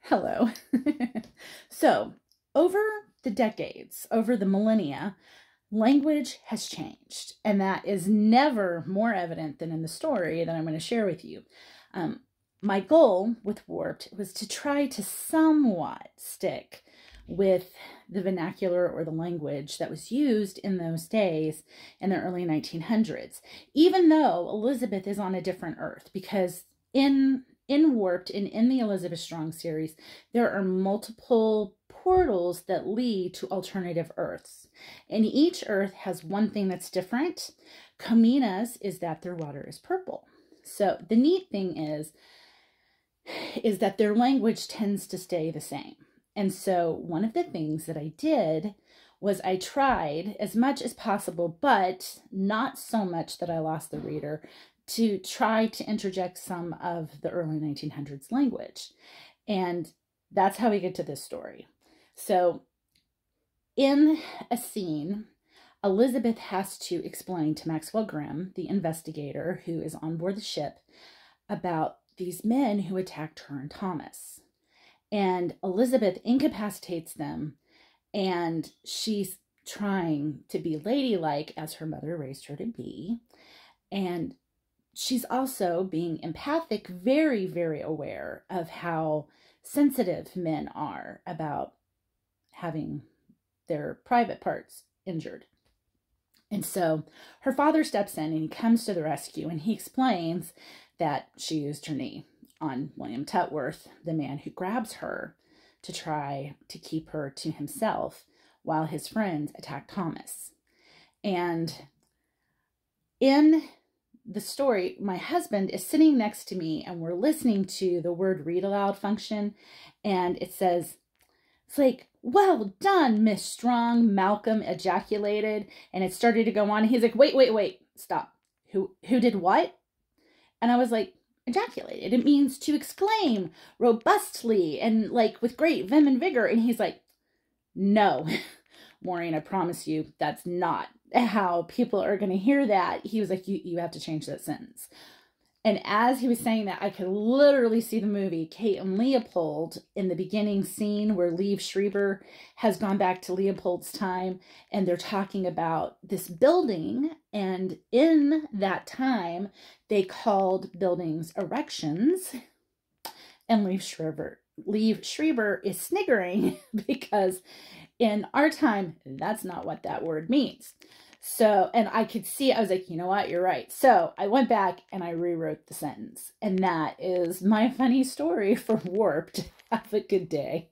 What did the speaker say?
Hello. So, over the decades, over the millennia, language has changed, and that is never more evident than in the story that I'm going to share with you. Um, my goal with Warped was to try to somewhat stick with the vernacular or the language that was used in those days in the early 1900s, even though Elizabeth is on a different earth, because in Warped and in the Elizabeth Strong series, there are multiple portals that lead to alternative Earths. And each Earth has one thing that's different. Comina's is that their water is purple. So the neat thing is that their language tends to stay the same. And so one of the things that I did was I tried as much as possible, but not so much that I lost the reader, to try to interject some of the early 1900s language. And that's how we get to this story. So in a scene, Elizabeth has to explain to Maxwell Grimm, the investigator who is on board the ship, about these men who attacked her and Thomas. And Elizabeth incapacitates them, and she's trying to be ladylike as her mother raised her to be. And she's also being empathic, very, very aware of how sensitive men are about having their private parts injured. And so her father steps in and he comes to the rescue, and he explains that she used her knee on William Tutworth, the man who grabs her to try to keep her to himself while his friends attack Thomas. And in the story, my husband is sitting next to me and we're listening to the word read aloud function, and it says, it's like, "Well done, Miss Strong," Malcolm ejaculated, and it started to go on. He's like, wait, stop. Who did what? And I was like, ejaculated. It means to exclaim robustly and like with great vim and vigor. And he's like, "No, Maureen, I promise you, that's not how people are going to hear that." He was like, you have to change that sentence. And as he was saying that, I could literally see the movie Kate and Leopold in the beginning scene where Liev Schreiber has gone back to Leopold's time, and they're talking about this building. And in that time, they called buildings erections. And Liev Schreiber is sniggering because in our time, that's not what that word means. So, and I could see, I was like, you know what, you're right. So I went back and I rewrote the sentence. And that is my funny story for Warped. Have a good day.